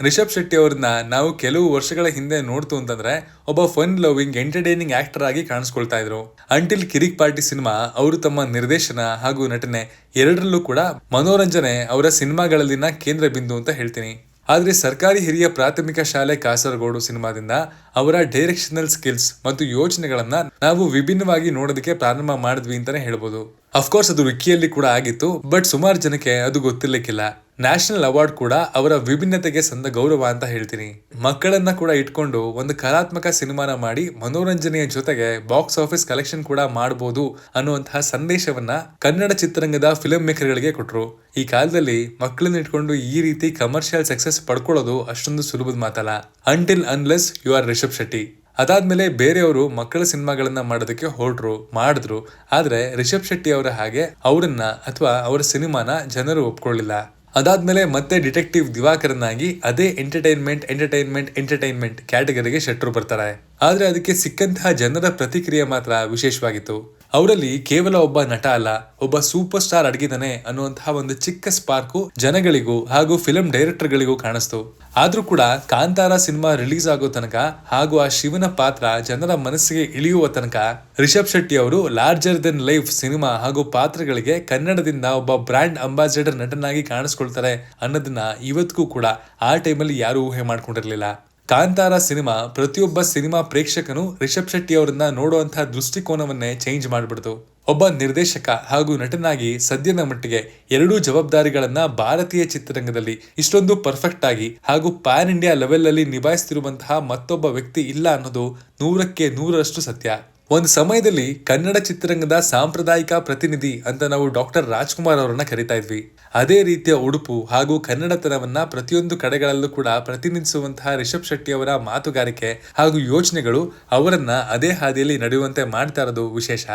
ರಿಷಬ್ ಶೆಟ್ಟಿ ಅವ್ರನ್ನ ನಾವು ಕೆಲವು ವರ್ಷಗಳ ಹಿಂದೆ ನೋಡ್ತು ಅಂತಂದ್ರೆ ಒಬ್ಬ ಫನ್ ಲವಿಂಗ್ ಎಂಟರ್ಟೈನಿಂಗ್ ಆಕ್ಟರ್ ಆಗಿ ಕಾಣಿಸ್ಕೊಳ್ತಾ ಇದ್ರು. ಅಂಟಿಲ್ ಕಿರಿಕ್ ಪಾರ್ಟಿ ಸಿನಿಮಾ ಅವರು ತಮ್ಮ ನಿರ್ದೇಶನ ಹಾಗೂ ನಟನೆ ಎರಡರಲ್ಲೂ ಕೂಡ ಮನೋರಂಜನೆ ಅವರ ಸಿನಿಮಾಗಳಲ್ಲಿನ ಕೇಂದ್ರ ಬಿಂದು ಅಂತ ಹೇಳ್ತೀನಿ. ಆದ್ರೆ ಸರ್ಕಾರಿ ಹಿರಿಯ ಪ್ರಾಥಮಿಕ ಶಾಲೆ ಕಾಸರಗೋಡು ಸಿನಿಮಾದಿಂದ ಅವರ ಡೈರೆಕ್ಷನಲ್ ಸ್ಕಿಲ್ಸ್ ಮತ್ತು ಯೋಚನೆಗಳನ್ನ ನಾವು ವಿಭಿನ್ನವಾಗಿ ನೋಡೋದಕ್ಕೆ ಪ್ರಾರಂಭ ಮಾಡಿದ್ವಿ ಅಂತಾನೆ ಹೇಳ್ಬೋದು. ಅಫ್ಕೋರ್ಸ್ ಅದು ವಿಕಿಯಲ್ಲಿ ಕೂಡ ಆಗಿತ್ತು, ಬಟ್ ಸುಮಾರು ಜನಕ್ಕೆ ಅದು ಗೊತ್ತಿರ್ಲಿಕ್ಕಿಲ್ಲ. ನ್ಯಾಷನಲ್ ಅವಾರ್ಡ್ ಕೂಡ ಅವರ ವಿಭಿನ್ನತೆಗೆ ಸಂದ ಗೌರವ ಅಂತ ಹೇಳ್ತೀನಿ. ಮಕ್ಕಳನ್ನ ಕೂಡ ಇಟ್ಕೊಂಡು ಒಂದು ಕಲಾತ್ಮಕ ಸಿನಿಮಾನ ಮಾಡಿ ಮನೋರಂಜನೆಯ ಜೊತೆಗೆ ಬಾಕ್ಸ್ ಆಫೀಸ್ ಕಲೆಕ್ಷನ್ ಕೂಡ ಮಾಡಬಹುದು ಅನ್ನುವಂತಹ ಸಂದೇಶವನ್ನ ಕನ್ನಡ ಚಿತ್ರರಂಗದ ಫಿಲ್ಮ್ ಮೇಕರ್ಗಳಿಗೆ ಕೊಟ್ರು. ಈ ಕಾಲದಲ್ಲಿ ಮಕ್ಕಳನ್ನ ಇಟ್ಕೊಂಡು ಈ ರೀತಿ ಕಮರ್ಷಿಯಲ್ ಸಕ್ಸಸ್ ಪಡ್ಕೊಳ್ಳೋದು ಅಷ್ಟೊಂದು ಸುಲಭದ ಮಾತಲ್ಲ, until unless you are Rishab Shetty. ಅದಾದ್ಮೇಲೆ ಬೇರೆಯವರು ಮಕ್ಕಳ ಸಿನಿಮಾಗಳನ್ನ ಮಾಡೋದಕ್ಕೆ ಮಾಡಿದ್ರು. ಆದ್ರೆ ರಿಷಬ್ ಶೆಟ್ಟಿ ಅವರ ಹಾಗೆ ಅವರನ್ನ ಅಥವಾ ಅವರ ಸಿನಿಮಾನ ಜನರು ಒಪ್ಕೊಳ್ಳಿಲ್ಲ. ಅದಾದ್ಮೇಲೆ ಮತ್ತೆ ಡಿಟೆಕ್ಟಿವ್ ದಿವಾಕರನ್ನಾಗಿ ಅದೇ ಎಂಟರ್ಟೈನ್ಮೆಂಟ್ ಕ್ಯಾಟಗರಿಗೆ ಶೆಟ್ರು ಬರ್ತಾರೆ. ಆದ್ರೆ ಅದಕ್ಕೆ ಸಿಕ್ಕಂತಹ ಜನರ ಪ್ರತಿಕ್ರಿಯೆ ಮಾತ್ರ ವಿಶೇಷವಾಗಿತ್ತು. ಅವರಲ್ಲಿ ಕೇವಲ ಒಬ್ಬ ನಟ ಅಲ್ಲ, ಒಬ್ಬ ಸೂಪರ್ ಸ್ಟಾರ್ ಅಡಗಿದಾನೆ ಅನ್ನುವಂತಹ ಒಂದು ಚಿಕ್ಕ ಸ್ಪಾರ್ಕು ಜನಗಳಿಗೂ ಹಾಗೂ ಫಿಲ್ಮ್ ಡೈರೆಕ್ಟರ್ಗಳಿಗೂ ಕಾಣಿಸ್ತು. ಆದ್ರೂ ಕೂಡ ಕಾಂತಾರ ಸಿನಿಮಾ ರಿಲೀಸ್ ಆಗೋ ತನಕ ಹಾಗೂ ಆ ಶಿವನ ಪಾತ್ರ ಜನರ ಮನಸ್ಸಿಗೆ ಇಳಿಯುವ ತನಕ ರಿಷಬ್ ಶೆಟ್ಟಿ ಅವರು ಲಾರ್ಜರ್ ದೆನ್ ಲೈಫ್ ಸಿನಿಮಾ ಹಾಗೂ ಪಾತ್ರಗಳಿಗೆ ಕನ್ನಡದಿಂದ ಒಬ್ಬ ಬ್ರ್ಯಾಂಡ್ ಅಂಬಾಸಿಡರ್ ನಟನಾಗಿ ಕಾಣಿಸ್ಕೊಳ್ತಾರೆ ಅನ್ನೋದನ್ನ ಇವತ್ತಿಗೂ ಕೂಡ ಆ ಟೈಮಲ್ಲಿ ಯಾರು ಊಹೆ ಮಾಡ್ಕೊಂಡಿರ್ಲಿಲ್ಲ. ಕಾಂತಾರ ಸಿನಿಮಾ ಪ್ರತಿಯೊಬ್ಬ ಸಿನಿಮಾ ಪ್ರೇಕ್ಷಕನು ರಿಷಬ್ ಶೆಟ್ಟಿ ಅವರನ್ನ ನೋಡುವಂತಹ ದೃಷ್ಟಿಕೋನವನ್ನೇ ಚೇಂಜ್ ಮಾಡ್ಬಿಡ್ತು. ಒಬ್ಬ ನಿರ್ದೇಶಕ ಹಾಗೂ ನಟನಾಗಿ ಸದ್ಯದ ಮಟ್ಟಿಗೆ ಎರಡೂ ಜವಾಬ್ದಾರಿಗಳನ್ನ ಭಾರತೀಯ ಚಿತ್ರರಂಗದಲ್ಲಿ ಇಷ್ಟೊಂದು ಪರ್ಫೆಕ್ಟ್ ಆಗಿ ಹಾಗೂ ಪ್ಯಾನ್ ಇಂಡಿಯಾ ಲೆವೆಲ್ ಅಲ್ಲಿ ನಿಭಾಯಿಸ್ತಿರುವಂತಹ ಮತ್ತೊಬ್ಬ ವ್ಯಕ್ತಿ ಇಲ್ಲ ಅನ್ನೋದು 100ಕ್ಕೆ 100ರಷ್ಟು ಸತ್ಯ. ಒಂದು ಸಮಯದಲ್ಲಿ ಕನ್ನಡ ಚಿತ್ರರಂಗದ ಸಾಂಪ್ರದಾಯಿಕ ಪ್ರತಿನಿಧಿ ಅಂತ ನಾವು ಡಾಕ್ಟರ್ ರಾಜ್ಕುಮಾರ್ ಅವರನ್ನ ಕರಿತಾ ಇದ್ವಿ. ಅದೇ ರೀತಿಯ ಉಡುಪು ಹಾಗೂ ಕನ್ನಡತನವನ್ನ ಪ್ರತಿಯೊಂದು ಕಡೆಗಳಲ್ಲೂ ಕೂಡ ಪ್ರತಿನಿಧಿಸುವಂತಹ ರಿಷಬ್ ಶೆಟ್ಟಿ ಅವರ ಮಾತುಗಾರಿಕೆ ಹಾಗೂ ಯೋಚನೆಗಳು ಅವರನ್ನ ಅದೇ ಹಾದಿಯಲ್ಲಿ ನಡೆಯುವಂತೆ ಮಾಡ್ತಾ ಇರೋದು ವಿಶೇಷ.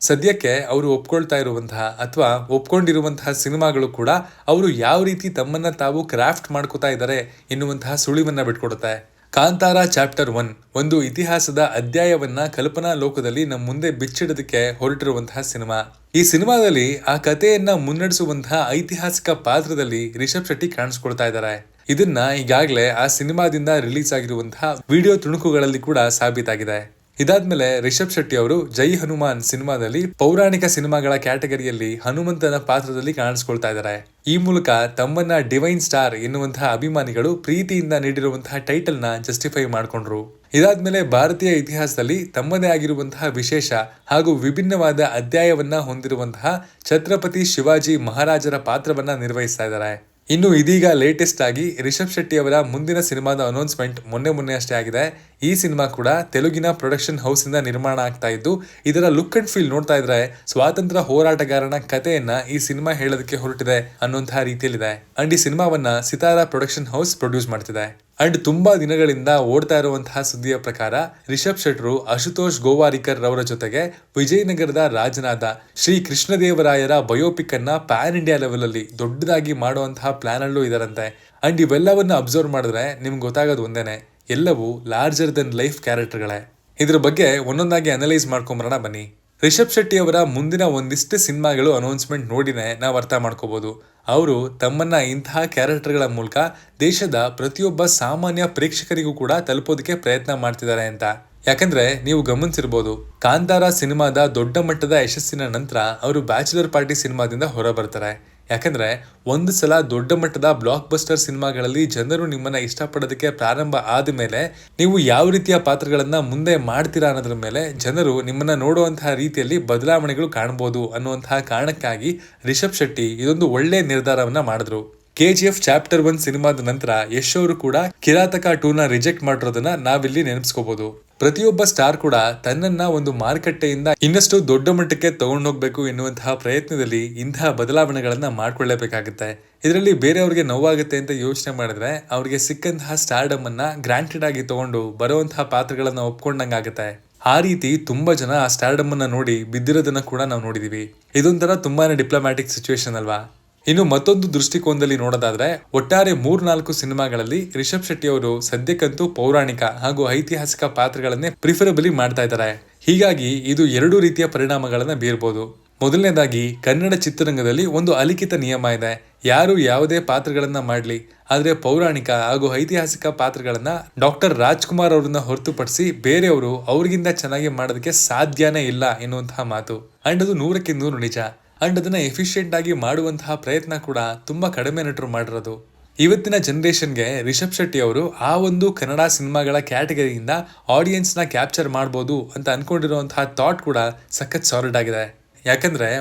ಸದ್ಯಕ್ಕೆ ಅವರು ಒಪ್ಕೊಳ್ತಾ ಇರುವಂತಹ ಅಥವಾ ಒಪ್ಕೊಂಡಿರುವಂತಹ ಸಿನಿಮಾಗಳು ಕೂಡ ಅವರು ಯಾವ ರೀತಿ ತಮ್ಮನ್ನ ತಾವು ಕ್ರಾಫ್ಟ್ ಮಾಡ್ಕೋತಾ ಇದ್ದಾರೆ ಎನ್ನುವಂತಹ ಸುಳಿವನ್ನ ಬಿಟ್ಕೊಡುತ್ತೆ. ಕಾಂತಾರ ಚಾಪ್ಟರ್ 1 ಒಂದು ಇತಿಹಾಸದ ಅಧ್ಯಾಯವನ್ನ ಕಲ್ಪನಾ ಲೋಕದಲ್ಲಿ ನಮ್ಮ ಮುಂದೆ ಬಿಚ್ಚಿಡೋದಕ್ಕೆ ಹೊರಟಿರುವಂತಹ ಸಿನಿಮಾ. ಈ ಸಿನಿಮಾದಲ್ಲಿ ಆ ಕಥೆಯನ್ನ ಮುನ್ನಡೆಸುವಂತಹ ಐತಿಹಾಸಿಕ ಪಾತ್ರದಲ್ಲಿ ರಿಷಬ್ ಶೆಟ್ಟಿ ಕಾಣಿಸ್ಕೊಳ್ತಾ ಇದ್ದಾರೆ. ಇದನ್ನ ಈಗಾಗಲೇ ಆ ಸಿನಿಮಾದಿಂದ ರಿಲೀಸ್ ಆಗಿರುವಂತಹ ವಿಡಿಯೋ ತುಣುಕುಗಳಲ್ಲಿ ಕೂಡ ಸಾಬೀತಾಗಿದೆ. ಇದಾದ್ಮೇಲೆ ರಿಷಬ್ ಶೆಟ್ಟಿ ಅವರು ಜೈ ಹನುಮಾನ್ ಸಿನಿಮಾದಲ್ಲಿ ಪೌರಾಣಿಕ ಸಿನಿಮಾಗಳ ಕ್ಯಾಟಗರಿಯಲ್ಲಿ ಹನುಮಂತನ ಪಾತ್ರದಲ್ಲಿ ಕಾಣಿಸ್ಕೊಳ್ತಾ ಇದ್ದಾರೆ. ಈ ಮೂಲಕ ತಮ್ಮನ್ನ ಡಿವೈನ್ ಸ್ಟಾರ್ ಎನ್ನುವಂತಹ ಅಭಿಮಾನಿಗಳು ಪ್ರೀತಿಯಿಂದ ನೀಡಿರುವಂತಹ ಟೈಟಲ್ ನ ಜಸ್ಟಿಫೈ ಮಾಡ್ಕೊಂಡ್ರು. ಇದಾದ್ಮೇಲೆ ಭಾರತೀಯ ಇತಿಹಾಸದಲ್ಲಿ ತಮ್ಮದೇ ಆಗಿರುವಂತಹ ವಿಶೇಷ ಹಾಗೂ ವಿಭಿನ್ನವಾದ ಅಧ್ಯಾಯವನ್ನ ಹೊಂದಿರುವಂತಹ ಛತ್ರಪತಿ ಶಿವಾಜಿ ಮಹಾರಾಜರ ಪಾತ್ರವನ್ನ ನಿರ್ವಹಿಸ್ತಾ ಇದ್ದಾರೆ. ಇನ್ನು ಇದೀಗ ಲೇಟೆಸ್ಟ್ ಆಗಿ ರಿಷಬ್ ಶೆಟ್ಟಿ ಅವರ ಮುಂದಿನ ಸಿನಿಮಾದ ಅನೌನ್ಸ್ಮೆಂಟ್ ಮೊನ್ನೆ ಅಷ್ಟೇ ಆಗಿದೆ. ಈ ಸಿನಿಮಾ ಕೂಡ ತೆಲುಗಿನ ಪ್ರೊಡಕ್ಷನ್ ಹೌಸ್ ಇಂದ ನಿರ್ಮಾಣ ಆಗ್ತಾ ಇದ್ದು, ಇದರ ಲುಕ್ ಅಂಡ್ ಫೀಲ್ ನೋಡ್ತಾ ಇದ್ರೆ ಸ್ವಾತಂತ್ರ್ಯ ಹೋರಾಟಗಾರನ ಕಥೆಯನ್ನ ಈ ಸಿನಿಮಾ ಹೇಳೋದಕ್ಕೆ ಹೊರಟಿದೆ ಅನ್ನುವಂತಹ ರೀತಿಯಲ್ಲಿದೆ. ಅಂಡ್ ಈ ಸಿನಿಮಾವನ್ನ ಸಿತಾರಾ ಪ್ರೊಡಕ್ಷನ್ ಹೌಸ್ ಪ್ರೊಡ್ಯೂಸ್ ಮಾಡ್ತಿದೆ. ಅಂಡ್ ತುಂಬಾ ದಿನಗಳಿಂದ ಓಡ್ತಾ ಇರುವಂತಹ ಸುದ್ದಿಯ ಪ್ರಕಾರ ರಿಷಬ್ ಶೆಟ್ರು ಅಶುತೋಷ್ ಗೋವಾರಿಕರ್ ರವರ ಜೊತೆಗೆ ವಿಜಯನಗರದ ರಾಜನಾದ ಶ್ರೀ ಕೃಷ್ಣದೇವರಾಯರ ಬಯೋಪಿಕ್ ಅನ್ನ ಪ್ಯಾನ್ ಇಂಡಿಯಾ ಲೆವೆಲ್ ಅಲ್ಲಿ ದೊಡ್ಡದಾಗಿ ಮಾಡುವಂತಹ ಪ್ಲಾನ್ ಅಲ್ಲೂ ಇದರಂತೆ. ಅಂಡ್ ಇವೆಲ್ಲವನ್ನ ಅಬ್ಸರ್ವ್ ಮಾಡಿದ್ರೆ ನಿಮ್ಗೆ ಗೊತ್ತಾಗೋದು ಒಂದೇನೆ, ಎಲ್ಲವೂ ಲಾರ್ಜರ್ ದೆನ್ ಲೈಫ್ ಕ್ಯಾರೆಕ್ಟರ್ಗಳೇ. ಇದ್ರ ಬಗ್ಗೆ ಒಂದೊಂದಾಗಿ ಅನಲೈಸ್ ಮಾಡ್ಕೊಂಬರೋಣ ಬನ್ನಿ. ರಿಷಬ್ ಶೆಟ್ಟಿ ಅವರ ಮುಂದಿನ ಒಂದಿಷ್ಟು ಸಿನಿಮಾಗಳು ಅನೌನ್ಸ್ಮೆಂಟ್ ನೋಡಿನೇ ನಾವು ಅರ್ಥ ಮಾಡ್ಕೋಬಹುದು ಅವರು ತಮ್ಮನ್ನ ಇಂತಹ ಕ್ಯಾರೆಕ್ಟರ್ಗಳ ಮೂಲಕ ದೇಶದ ಪ್ರತಿಯೊಬ್ಬ ಸಾಮಾನ್ಯ ಪ್ರೇಕ್ಷಕರಿಗೂ ಕೂಡ ತಲುಪೋದಕ್ಕೆ ಪ್ರಯತ್ನ ಮಾಡ್ತಿದ್ದಾರೆ ಅಂತ. ಯಾಕಂದ್ರೆ ನೀವು ಗಮನಿಸಿರ್ಬೋದು, ಕಾಂತಾರ ಸಿನಿಮಾದ ದೊಡ್ಡ ಮಟ್ಟದ ಯಶಸ್ಸಿನ ನಂತರ ಅವರು ಬ್ಯಾಚುಲರ್ ಪಾರ್ಟಿ ಸಿನಿಮಾದಿಂದ ಹೊರ ಬರ್ತಾರೆ. ಯಾಕಂದ್ರೆ ಒಂದು ಸಲ ದೊಡ್ಡ ಮಟ್ಟದ ಬ್ಲಾಕ್ ಬಸ್ಟರ್ ಸಿನಿಮಾಗಳಲ್ಲಿ ಜನರು ನಿಮ್ಮನ್ನ ಇಷ್ಟಪಡೋದಕ್ಕೆ ಪ್ರಾರಂಭ ಆದ ಮೇಲೆ ನೀವು ಯಾವ ರೀತಿಯ ಪಾತ್ರಗಳನ್ನ ಮುಂದೆ ಮಾಡ್ತೀರಾ ಅನ್ನೋದ್ರ ಮೇಲೆ ಜನರು ನಿಮ್ಮನ್ನ ನೋಡುವಂತಹ ರೀತಿಯಲ್ಲಿ ಬದಲಾವಣೆಗಳು ಕಾಣಬಹುದು ಅನ್ನುವಂತಹ ಕಾರಣಕ್ಕಾಗಿ ರಿಷಬ್ ಶೆಟ್ಟಿ ಇದೊಂದು ಒಳ್ಳೆ ನಿರ್ಧಾರವನ್ನ ಮಾಡಿದ್ರು. KGF ಚಾಪ್ಟರ್ 1 ಸಿನಿಮಾದ ನಂತರ ಯಶ್ ಅವರು ಕೂಡ ಕಿರಾತಕ 2ನ ರಿಜೆಕ್ಟ್ ಮಾಡಿರೋದನ್ನ ನಾವಿಲ್ಲಿ ನೆನಪಿಸ್ಕೋಬಹುದು. ಪ್ರತಿಯೊಬ್ಬ ಸ್ಟಾರ್ ಕೂಡ ತನ್ನನ್ನ ಒಂದು ಮಾರುಕಟ್ಟೆಯಿಂದ ಇನ್ನಷ್ಟು ದೊಡ್ಡ ಮಟ್ಟಕ್ಕೆ ತಗೊಂಡೋಗ್ಬೇಕು ಎನ್ನುವಂತಹ ಪ್ರಯತ್ನದಲ್ಲಿ ಇಂತಹ ಬದಲಾವಣೆಗಳನ್ನ ಮಾಡ್ಕೊಳ್ಳೇಬೇಕಾಗುತ್ತೆ. ಇದರಲ್ಲಿ ಬೇರೆಯವ್ರಿಗೆ ನೋವಾಗುತ್ತೆ ಅಂತ ಯೋಚನೆ ಮಾಡಿದ್ರೆ ಅವ್ರಿಗೆ ಸಿಕ್ಕಂತಹ ಸ್ಟಾರ್ಡಮ್ ಅನ್ನ ಗ್ರಾಂಟೆಡ್ ಆಗಿ ತಗೊಂಡು ಬರುವಂತಹ ಪಾತ್ರಗಳನ್ನ ಒಪ್ಕೊಂಡಂಗಾಗುತ್ತೆ. ಆ ರೀತಿ ತುಂಬಾ ಜನ ಆ ಸ್ಟಾರ್ಡಮ್ ಅನ್ನ ನೋಡಿ ಬಿದ್ದಿರೋದನ್ನ ಕೂಡ ನಾವು ನೋಡಿದೀವಿ. ಇದೊಂಥರ ತುಂಬಾನೇ ಡಿಪ್ಲೊಮ್ಯಾಟಿಕ್ ಸಿಚುವೇಶನ್ ಅಲ್ವಾ. ಇನ್ನು ಮತ್ತೊಂದು ದೃಷ್ಟಿಕೋನದಲ್ಲಿ ನೋಡೋದಾದ್ರೆ ಒಟ್ಟಾರೆ 3-4 ಸಿನಿಮಾಗಳಲ್ಲಿ ರಿಷಬ್ ಶೆಟ್ಟಿ ಅವರು ಸದ್ಯಕ್ಕಂತೂ ಪೌರಾಣಿಕ ಹಾಗೂ ಐತಿಹಾಸಿಕ ಪಾತ್ರಗಳನ್ನೇ ಪ್ರಿಫರಬಲಿ ಮಾಡ್ತಾ ಇದ್ದಾರೆ. ಹೀಗಾಗಿ ಇದು 2 ರೀತಿಯ ಪರಿಣಾಮಗಳನ್ನ ಬೀರ್ಬೋದು. ಮೊದಲನೇದಾಗಿ ಕನ್ನಡ ಚಿತ್ರರಂಗದಲ್ಲಿ ಒಂದು ಅಲಿಖಿತ ನಿಯಮ ಇದೆ. ಯಾರು ಯಾವುದೇ ಪಾತ್ರಗಳನ್ನ ಮಾಡ್ಲಿ, ಆದ್ರೆ ಪೌರಾಣಿಕ ಹಾಗೂ ಐತಿಹಾಸಿಕ ಪಾತ್ರಗಳನ್ನ ಡಾಕ್ಟರ್ ರಾಜ್ಕುಮಾರ್ ಅವ್ರನ್ನ ಹೊರತುಪಡಿಸಿ ಬೇರೆಯವರು ಅವ್ರಿಗಿಂತ ಚೆನ್ನಾಗಿ ಮಾಡೋದಕ್ಕೆ ಸಾಧ್ಯನೇ ಇಲ್ಲ ಎನ್ನುವಂತಹ ಮಾತು. ಅಂಡ್ ಅದು 100ಕ್ಕೆ 100 ನಿಜ. ಅಂಡ್ ಅದನ್ನ ಎಫಿಷಿಯೆಂಟ್ ಆಗಿ ಮಾಡುವಂತಹ ಪ್ರಯತ್ನ ಕೂಡ ತುಂಬಾ ಕಡಿಮೆ ನಟರು ಮಾಡಿರೋದು. ಇವತ್ತಿನ ಜನರೇಷನ್ಗೆ ರಿಷಬ್ ಶೆಟ್ಟಿ ಅವರು ಆ ಒಂದು ಕನ್ನಡ ಸಿನಿಮಾಗಳ ಕ್ಯಾಟಗರಿಯಿಂದ ಆಡಿಯನ್ಸ್ ನ ಕ್ಯಾಪ್ಚರ್ ಮಾಡಬಹುದು ಅಂತ ಅನ್ಕೊಂಡಿರುವಂತಹ ಥಾಟ್ ಕೂಡ ಸಖತ್ ಸಾಲಿಡ್ ಆಗಿದೆ. ಯಾಕಂದ್ರೆ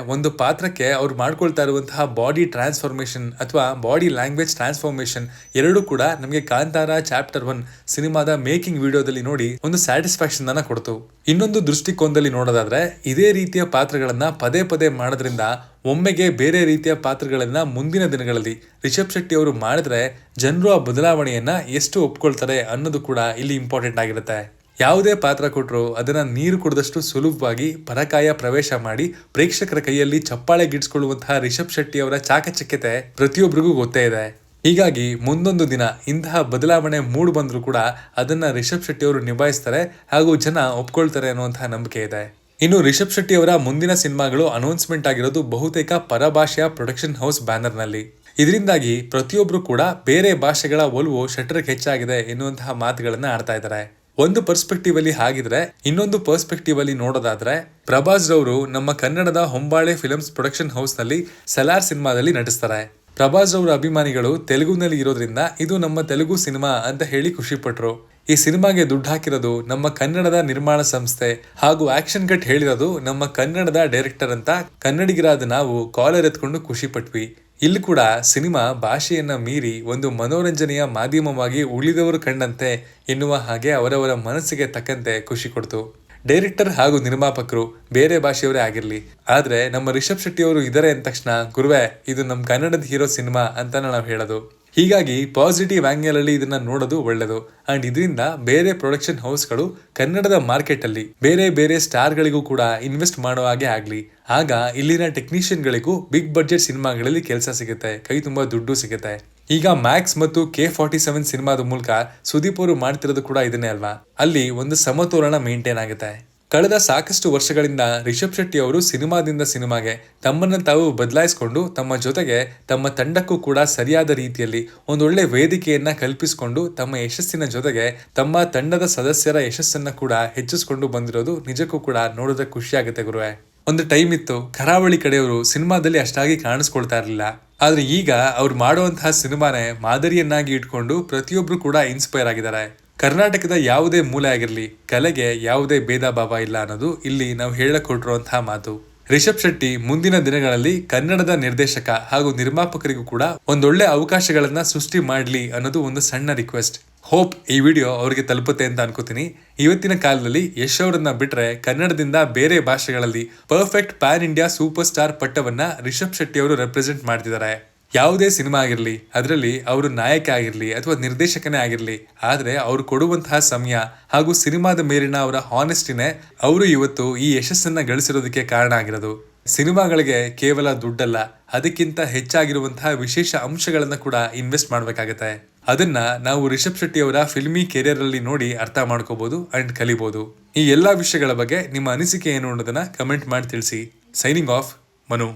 ಒಂದು ಪಾತ್ರಕ್ಕೆ ಅವ್ರು ಮಾಡ್ಕೊಳ್ತಾ ಇರುವಂತಹ ಬಾಡಿ ಟ್ರಾನ್ಸ್ಫಾರ್ಮೇಶನ್ ಅಥವಾ ಬಾಡಿ ಲ್ಯಾಂಗ್ವೇಜ್ ಟ್ರಾನ್ಸ್ಫಾರ್ಮೇಶನ್ ಎರಡೂ ಕೂಡ ನಮಗೆ ಕಾಂತಾರ ಚಾಪ್ಟರ್ 1 ಸಿನಿಮಾದ ಮೇಕಿಂಗ್ ವಿಡಿಯೋದಲ್ಲಿ ನೋಡಿ ಒಂದು ಸ್ಯಾಟಿಸ್ಫ್ಯಾಕ್ಷನ್ ಅನ್ನ ಕೊಡ್ತು. ಇನ್ನೊಂದು ದೃಷ್ಟಿಕೋನದಲ್ಲಿ ನೋಡೋದಾದ್ರೆ ಇದೇ ರೀತಿಯ ಪಾತ್ರಗಳನ್ನ ಪದೇ ಪದೇ ಮಾಡೋದ್ರಿಂದ ಒಮ್ಮೆಗೆ ಬೇರೆ ರೀತಿಯ ಪಾತ್ರಗಳನ್ನ ಮುಂದಿನ ದಿನಗಳಲ್ಲಿ ರಿಷಬ್ ಶೆಟ್ಟಿ ಅವರು ಮಾಡಿದ್ರೆ ಜನರು ಆ ಬದಲಾವಣೆಯನ್ನ ಎಷ್ಟು ಒಪ್ಕೊಳ್ತಾರೆ ಅನ್ನೋದು ಕೂಡ ಇಲ್ಲಿ ಇಂಪಾರ್ಟೆಂಟ್ ಆಗಿರುತ್ತೆ. ಯಾವುದೇ ಪಾತ್ರ ಕೊಟ್ಟರು ಅದನ್ನ ನೀರು ಕುಡಿದಷ್ಟು ಸುಲಭವಾಗಿ ಪರಕಾಯ ಪ್ರವೇಶ ಮಾಡಿ ಪ್ರೇಕ್ಷಕರ ಕೈಯಲ್ಲಿ ಚಪ್ಪಾಳೆ ಗಿಡ್ಸ್ಕೊಳ್ಳುವಂತಹ ರಿಷಬ್ ಶೆಟ್ಟಿ ಅವರ ಚಾಕಚಕ್ಯತೆ ಪ್ರತಿಯೊಬ್ಬರಿಗೂ ಗೊತ್ತೇ ಇದೆ. ಹೀಗಾಗಿ ಮುಂದೊಂದು ದಿನ ಇಂತಹ ಬದಲಾವಣೆ ಮೂಡ್ ಬಂದ್ರು ಕೂಡ ಅದನ್ನ ರಿಷಬ್ ಶೆಟ್ಟಿ ಅವರು ನಿಭಾಯಿಸ್ತಾರೆ ಹಾಗೂ ಜನ ಒಪ್ಕೊಳ್ತಾರೆ ಅನ್ನುವಂತಹ ನಂಬಿಕೆ ಇದೆ. ಇನ್ನು ರಿಷಬ್ ಶೆಟ್ಟಿ ಅವರ ಮುಂದಿನ ಸಿನಿಮಾಗಳು ಅನೌನ್ಸ್ಮೆಂಟ್ ಆಗಿರೋದು ಬಹುತೇಕ ಪರಭಾಷೆಯ ಪ್ರೊಡಕ್ಷನ್ ಹೌಸ್ ಬ್ಯಾನರ್ ನಲ್ಲಿ. ಇದರಿಂದಾಗಿ ಪ್ರತಿಯೊಬ್ರು ಕೂಡ ಬೇರೆ ಭಾಷೆಗಳ ಒಲವು ಶೆಟ್ಟರ್ಗೆ ಹೆಚ್ಚಾಗಿದೆ ಎನ್ನುವಂತಹ ಮಾತುಗಳನ್ನ ಆಡ್ತಾ ಇದ್ದಾರೆ. ಒಂದು ಪರ್ಸ್ಪೆಕ್ಟಿವ್ ಅಲ್ಲಿ ಹಾಗಿದ್ರೆ, ಇನ್ನೊಂದು ಪರ್ಸ್ಪೆಕ್ಟಿವ್ ಅಲ್ಲಿ ನೋಡೋದಾದ್ರೆ ಪ್ರಭಾಸ್ ರವರು ನಮ್ಮ ಕನ್ನಡದ ಹೊಂಬಾಳೆ ಫಿಲ್ಮ್ಸ್ ಪ್ರೊಡಕ್ಷನ್ ಹೌಸ್ ನಲ್ಲಿ ಸಲಾರ್ ಸಿನಿಮಾದಲ್ಲಿ ನಟಿಸ್ತಾರೆ. ಪ್ರಭಾಸ್ ರವರ ಅಭಿಮಾನಿಗಳು ತೆಲುಗುನಲ್ಲಿ ಇರೋದ್ರಿಂದ ಇದು ನಮ್ಮ ತೆಲುಗು ಸಿನಿಮಾ ಅಂತ ಹೇಳಿ ಖುಷಿ ಪಟ್ರು. ಈ ಸಿನಿಮಾಗೆ ದುಡ್ಡು ಹಾಕಿರೋದು ನಮ್ಮ ಕನ್ನಡದ ನಿರ್ಮಾಣ ಸಂಸ್ಥೆ ಹಾಗೂ ಆಕ್ಷನ್ ಕಟ್ ಹೇಳಿರೋದು ನಮ್ಮ ಕನ್ನಡದ ಡೈರೆಕ್ಟರ್ ಅಂತ ಕನ್ನಡಿಗರಾದ ನಾವು ಕಾಲರ್ ಎತ್ಕೊಂಡು ಖುಷಿ ಪಟ್ವಿ. ಇಲ್ಲಿ ಕೂಡ ಸಿನಿಮಾ ಭಾಷೆಯನ್ನ ಮೀರಿ ಒಂದು ಮನೋರಂಜನೆಯ ಮಾಧ್ಯಮವಾಗಿ ಉಳಿದವರು ಕಂಡಂತೆ ಎನ್ನುವ ಹಾಗೆ ಅವರವರ ಮನಸ್ಸಿಗೆ ತಕ್ಕಂತೆ ಖುಷಿ ಕೊಡ್ತು. ಡೈರೆಕ್ಟರ್ ಹಾಗೂ ನಿರ್ಮಾಪಕರು ಬೇರೆ ಭಾಷೆಯವರೇ ಆಗಿರ್ಲಿ, ಆದ್ರೆ ನಮ್ಮ ರಿಷಬ್ ಶೆಟ್ಟಿ ಅವರು ಇದಾರೆ ಅಂದ ತಕ್ಷಣ ಗುರುವೆ ಇದು ನಮ್ಮ ಕನ್ನಡದ ಹೀರೋ ಸಿನಿಮಾ ಅಂತಾನೆ ನಾವು ಹೇಳೋದು. ಹೀಗಾಗಿ ಪಾಸಿಟಿವ್ ಆಂಗಲ್ ಅಲ್ಲಿ ಇದನ್ನ ನೋಡೋದು ಒಳ್ಳೆಯದು. ಅಂಡ್ ಇದರಿಂದ ಬೇರೆ ಪ್ರೊಡಕ್ಷನ್ ಹೌಸ್ಗಳು ಕನ್ನಡದ ಮಾರ್ಕೆಟ್ ಅಲ್ಲಿ ಬೇರೆ ಬೇರೆ ಸ್ಟಾರ್ ಗಳಿಗೂ ಕೂಡ ಇನ್ವೆಸ್ಟ್ ಮಾಡೋ ಹಾಗೆ ಆಗ್ಲಿ. ಆಗ ಇಲ್ಲಿನ ಟೆಕ್ನಿಷಿಯನ್ ಗಳಿಗೂ ಬಿಗ್ ಬಡ್ಜೆಟ್ ಸಿನಿಮಾಗಳಲ್ಲಿ ಕೆಲಸ ಸಿಗುತ್ತೆ, ಕೈ ತುಂಬಾ ದುಡ್ಡು ಸಿಗುತ್ತೆ. ಈಗ ಮ್ಯಾಕ್ಸ್ ಮತ್ತು K47 ಸಿನಿಮಾದ ಮೂಲಕ ಸುದೀಪ್ ಅವರು ಮಾಡ್ತಿರೋದು ಕೂಡ ಇದನ್ನೇ ಅಲ್ವಾ. ಅಲ್ಲಿ ಒಂದು ಸಮತೋಲನ ಮೇಂಟೈನ್ ಆಗುತ್ತೆ. ಕಳೆದ ಸಾಕಷ್ಟು ವರ್ಷಗಳಿಂದ ರಿಷಬ್ ಶೆಟ್ಟಿ ಅವರು ಸಿನಿಮಾದಿಂದ ಸಿನಿಮಾಗೆ ತಮ್ಮನ್ನ ತಾವು ಬದಲಾಯಿಸಿಕೊಂಡು ತಮ್ಮ ಜೊತೆಗೆ ತಮ್ಮ ತಂಡಕ್ಕೂ ಕೂಡ ಸರಿಯಾದ ರೀತಿಯಲ್ಲಿ ಒಂದೊಳ್ಳೆ ವೇದಿಕೆಯನ್ನ ಕಲ್ಪಿಸಿಕೊಂಡು ತಮ್ಮ ಯಶಸ್ಸಿನ ಜೊತೆಗೆ ತಮ್ಮ ತಂಡದ ಸದಸ್ಯರ ಯಶಸ್ಸನ್ನ ಕೂಡ ಹೆಚ್ಚಿಸಿಕೊಂಡು ಬಂದಿರೋದು ನಿಜಕ್ಕೂ ಕೂಡ ನೋಡೋದಕ್ಕೆ ಖುಷಿ ಆಗುತ್ತೆ ಗುರುವೆ. ಒಂದು ಟೈಮ್ ಇತ್ತು ಕರಾವಳಿ ಕಡೆಯವರು ಸಿನಿಮಾದಲ್ಲಿ ಅಷ್ಟಾಗಿ ಕಾಣಿಸ್ಕೊಳ್ತಾ ಇರಲಿಲ್ಲ. ಆದ್ರೆ ಈಗ ಅವ್ರು ಮಾಡುವಂತಹ ಸಿನಿಮಾನೇ ಮಾದರಿಯನ್ನಾಗಿ ಇಟ್ಕೊಂಡು ಪ್ರತಿಯೊಬ್ರು ಕೂಡ ಇನ್ಸ್ಪೈರ್ ಆಗಿದ್ದಾರೆ. ಕರ್ನಾಟಕದ ಯಾವುದೇ ಮೂಲೆ ಆಗಿರ್ಲಿ ಕಲೆಗೆ ಯಾವುದೇ ಭೇದ ಭಾವ ಇಲ್ಲ ಅನ್ನೋದು ಇಲ್ಲಿ ನಾವು ಹೇಳಕೊಟ್ಟಿರುವಂತಹ ಮಾತು. ರಿಷಬ್ ಶೆಟ್ಟಿ ಮುಂದಿನ ದಿನಗಳಲ್ಲಿ ಕನ್ನಡದ ನಿರ್ದೇಶಕ ಹಾಗೂ ನಿರ್ಮಾಪಕರಿಗೂ ಕೂಡ ಒಂದೊಳ್ಳೆ ಅವಕಾಶಗಳನ್ನ ಸೃಷ್ಟಿ ಮಾಡ್ಲಿ ಅನ್ನೋದು ಒಂದು ಸಣ್ಣ ರಿಕ್ವೆಸ್ಟ್. ಹೋಪ್ ಈ ವಿಡಿಯೋ ಅವ್ರಿಗೆ ತಲುಪುತ್ತೆ ಅಂತ ಅನ್ಕೋತೀನಿ. ಇವತ್ತಿನ ಕಾಲದಲ್ಲಿ ಯಶ್ ಅವರನ್ನ ಬಿಟ್ರೆ ಕನ್ನಡದಿಂದ ಬೇರೆ ಭಾಷೆಗಳಲ್ಲಿ perfect pan India super star ಪಟ್ಟವನ್ನ ರಿಷಬ್ ಶೆಟ್ಟಿ ಅವರು ರೆಪ್ರೆಸೆಂಟ್ ಮಾಡ್ತಿದ್ದಾರೆ. ಯಾವುದೇ ಸಿನಿಮಾ ಆಗಿರ್ಲಿ ಅದರಲ್ಲಿ ಅವರು ನಾಯಕ ಆಗಿರ್ಲಿ ಅಥವಾ ನಿರ್ದೇಶಕನೇ ಆಗಿರ್ಲಿ, ಆದ್ರೆ ಅವ್ರು ಕೊಡುವಂತಹ ಸಮಯ ಹಾಗೂ ಸಿನಿಮಾದ ಮೇಲಿನ ಅವರ ಹಾನೆಸ್ಟಿನೇ ಅವರು ಇವತ್ತು ಈ ಯಶಸ್ಸನ್ನ ಗಳಿಸಿರೋದಕ್ಕೆ ಕಾರಣ ಆಗಿರೋದು. ಸಿನಿಮಾಗಳಿಗೆ ಕೇವಲ ದುಡ್ಡಲ್ಲ, ಅದಕ್ಕಿಂತ ಹೆಚ್ಚಾಗಿರುವಂತಹ ವಿಶೇಷ ಅಂಶಗಳನ್ನ ಕೂಡ ಇನ್ವೆಸ್ಟ್ ಮಾಡ್ಬೇಕಾಗತ್ತೆ. ಅದನ್ನ ನಾವು ರಿಷಬ್ ಶೆಟ್ಟಿ ಅವರ ಫಿಲ್ಮಿ ಕೆರಿಯರ್ ಅಲ್ಲಿ ನೋಡಿ ಅರ್ಥ ಮಾಡ್ಕೋಬಹುದು ಅಂಡ್ ಕಲಿಬಹುದು. ಈ ಎಲ್ಲಾ ವಿಷಯಗಳ ಬಗ್ಗೆ ನಿಮ್ಮ ಅನಿಸಿಕೆ ಏನು ಅನ್ನೋದನ್ನ ಕಮೆಂಟ್ ಮಾಡಿ ತಿಳಿಸಿ. Signing off, Manu.